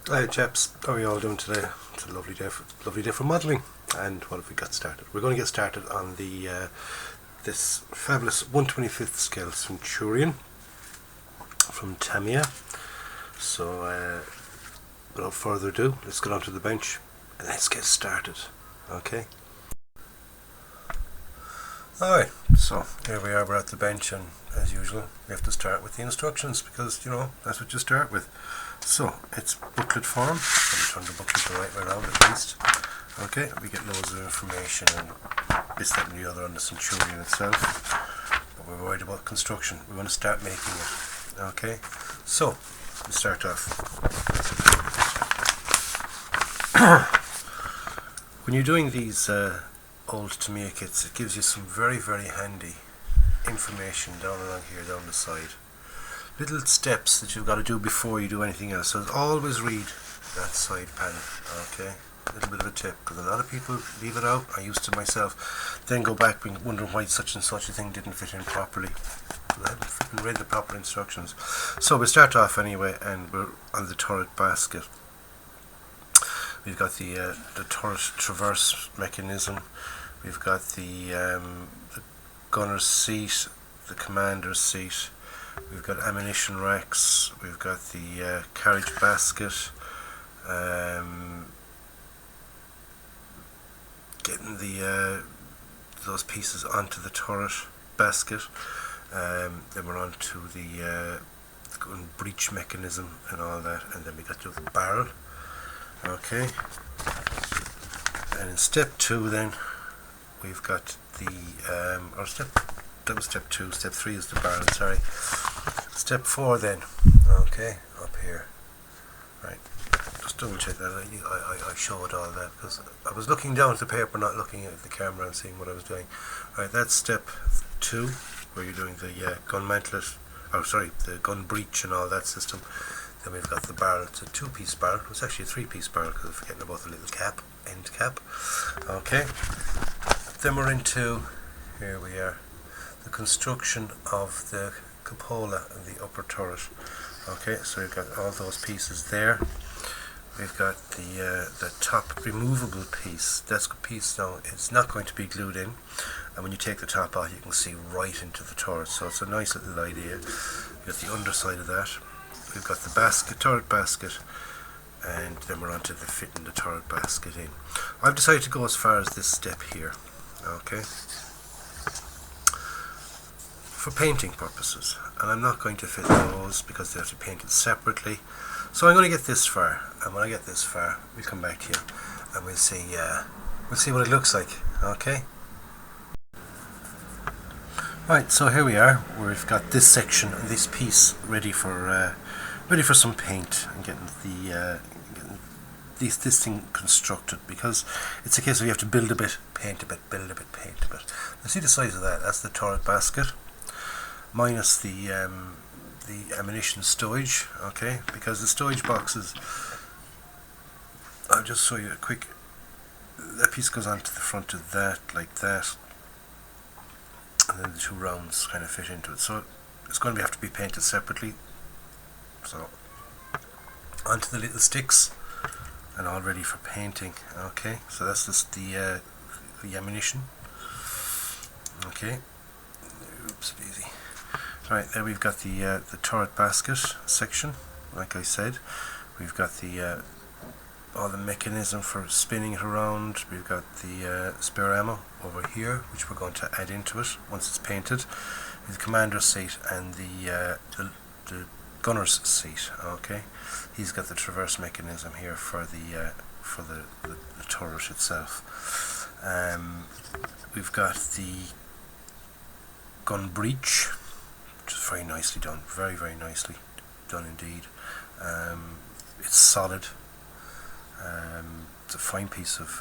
Hi chaps, how are you all doing today? It's a lovely day for modelling. And what have we got started? We're going to get started on the this fabulous 1/25th scale Centurion from TAMIYA. So without further ado, let's get onto the bench and let's get started. Okay. Alright, so here we are, we're at the bench, and as usual we have to start with the instructions because, you know, that's what you start with. So it's booklet form. Let me turn the booklet the right way around at least. Okay, we get loads of information and this, that and the other on the Centurion itself, but we're worried about construction. We're going to start making it. Okay, so we start off. When you're doing these old TAMIYA kits, it gives you some very handy information down along here, down the side. Little steps that you've got to do before you do anything else. So always read that side panel. Okay, a little bit of a tip, because a lot of people leave it out. I used to myself, then go back wondering why such and such a thing didn't fit in properly. I haven't read the proper instructions. So we start off anyway, and we're on the turret basket. We've got the turret traverse mechanism. We've got the gunner's seat, the commander's seat. We've got ammunition racks. We've got the carriage basket. Getting the those pieces onto the turret basket. Then we're on to the gun breech mechanism and all that, and then we got the barrel. Okay, and in step 2 then we've got the that was step 2. Step 3 is the barrel, sorry. Step 4 then, okay, up here, right, just double check that. I showed all that because I was looking down at the paper, not looking at the camera and seeing what I was doing. Right, that's step 2, where you're doing the gun mantlet, the gun breech and all that system. Then we've got the barrel. It's a 2-piece barrel. It's actually a 3-piece barrel because I'm forgetting about the little cap, end cap. Okay. Then we're into, here we are, the construction of the Coppola and the upper turret. Okay, so we've got all those pieces there. We've got the top removable piece. That's a piece now. It's not going to be glued in, and when you take the top off, you can see right into the turret. So it's a nice little idea. You've got the underside of that. We've got the basket, turret basket, and then we're on to the fitting the turret basket in. I've decided to go as far as this step here, okay, for painting purposes, and I'm not going to fit those because they have to be painted separately. So I'm going to get this far, and when I get this far, we'll come back to you and we'll see what it looks like. Okay. Right, so here we are. We've got this section and this piece ready for some paint and getting this thing constructed, because it's a case of you have to build a bit, paint a bit, build a bit, paint a bit. Now see the size of that. That's the turret basket minus the ammunition stowage. Okay, because the stowage boxes, I'll just show you a quick. That piece goes onto the front of that like that, and then the 2 rounds kind of fit into it. So it's going to have to be painted separately. So onto the little sticks and all ready for painting. Okay, so that's just the ammunition. Okay, oops, easy. Right, there we've got the turret basket section. Like I said, we've got the all the mechanism for spinning it around. We've got the spare ammo over here, which we're going to add into it once it's painted. The commander's seat and the gunner's seat. Okay, he's got the traverse mechanism here for the turret itself. We've got the gun breech, which is very nicely done, very nicely done indeed. It's solid. It's a fine piece of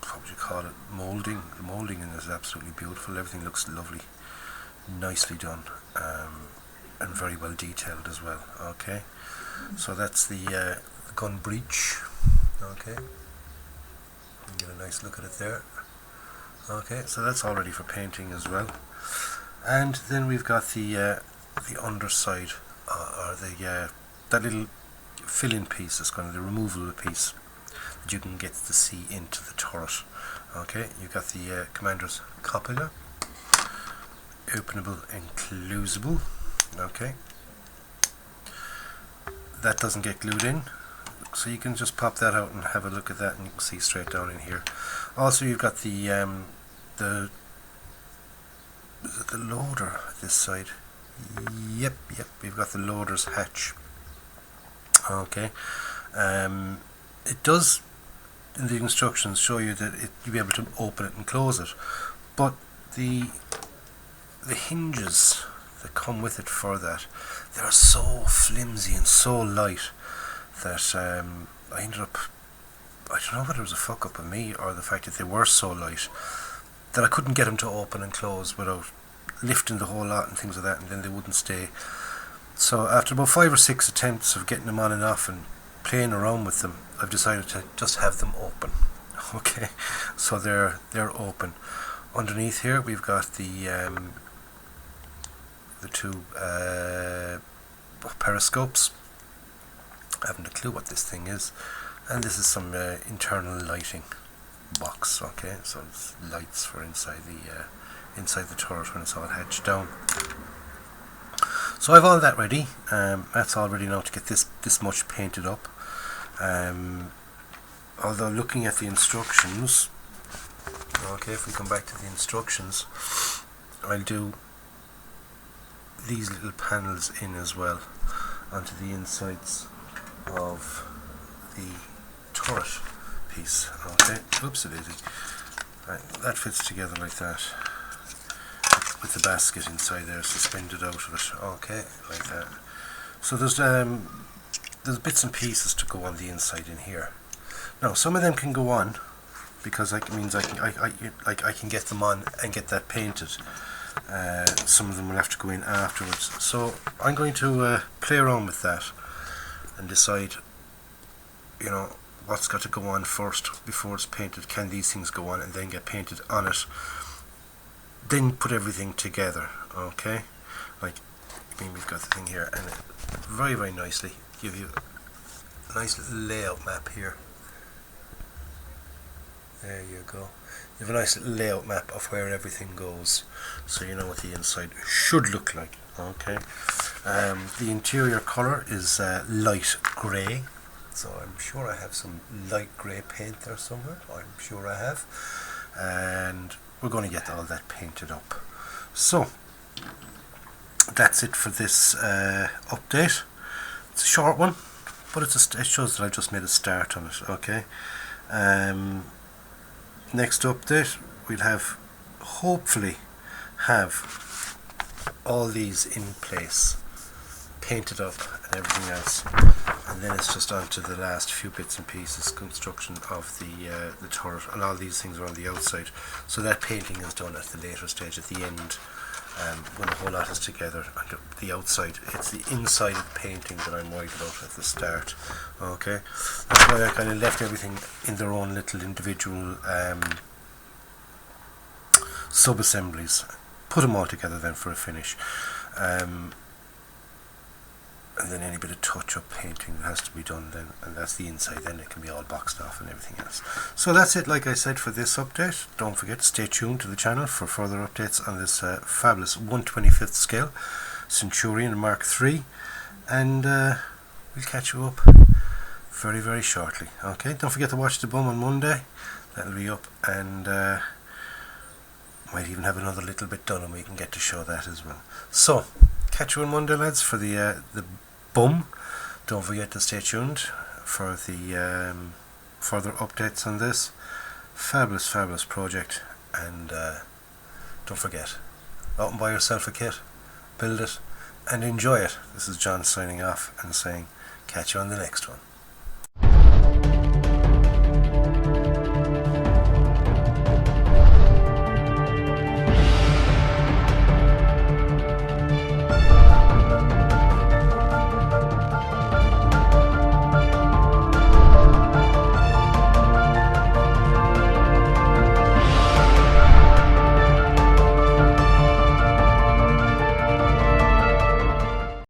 what would you call it, moulding. The moulding in this is absolutely beautiful. Everything looks lovely, nicely done, and very well detailed as well. Okay, so that's the gun breech. Okay, get a nice look at it there. Okay, so that's all ready for painting as well. And then we've got the underside or the that little fill-in piece is kind of the removable piece that you can get to see into the turret. Okay, you've got the commander's Coppola, openable and closable. Okay, that doesn't get glued in, so you can just pop that out and have a look at that, and you can see straight down in here. Also, you've got the loader this side. Yep, we've got the loader's hatch. Okay, it does in the instructions show you that you'll be able to open it and close it, but the hinges that come with it for that, they're so flimsy and so light that I ended up, I don't know whether it was a fuck up of me or the fact that they were so light that I couldn't get them to open and close without lifting the whole lot and things like that, and then they wouldn't stay. So after about 5 or 6 attempts of getting them on and off and playing around with them, I've decided to just have them open. Okay, so they're open. Underneath here we've got the two periscopes. I haven't a clue what this thing is, and this is some internal lighting box. Okay, so it's lights for inside the turret when it's all hatched down. So I've all that ready. That's all ready now to get this much painted up. Although looking at the instructions, okay, if we come back to the instructions, I'll do these little panels in as well onto the insides of the turret piece. Okay, oopsie daisy. Right, that fits together like that, with the basket inside there suspended out of it. Okay, like that. So there's bits and pieces to go on the inside in here. Now some of them can go on because that means I can get them on and get that painted. Some of them will have to go in afterwards. So I'm going to play around with that and decide, you know, what's got to go on first before it's painted. Can these things go on and then get painted on it? Then put everything together. Okay, like I mean, we've got the thing here, and it very, very nicely give you a nice little layout map here. There you go. You have a nice little layout map of where everything goes, so you know what the inside should look like. Okay. The interior colour is light grey, so I'm sure I have some light grey paint there somewhere. I'm sure I have, and we're going to get all that painted up. So that's it for this update. It's a short one, but it shows that I've just made a start on it. Okay. Next update, we'll hopefully have all these in place, painted up and everything else, and then it's just on to the last few bits and pieces, construction of the turret, and all these things are on the outside, so that painting is done at the later stage, at the end, when the whole lot is together. And the outside, it's the inside of the painting that I'm worried about at the start. Okay, that's why I kind of left everything in their own little individual sub-assemblies, put them all together then for a finish, and then any bit of touch-up painting that has to be done then, and that's the inside, then it can be all boxed off and everything else. So that's it, like I said, for this update. Don't forget to stay tuned to the channel for further updates on this fabulous 1/25th scale Centurion Mark III, and we'll catch you up very, very shortly. Okay, don't forget to watch the bum on Monday. That'll be up, and might even have another little bit done, and we can get to show that as well. So catch you on Monday, lads, for the bum. Don't forget to stay tuned for the further updates on this fabulous project, and don't forget, out and buy yourself a kit, build it and enjoy it. This is John signing off and saying catch you on the next one.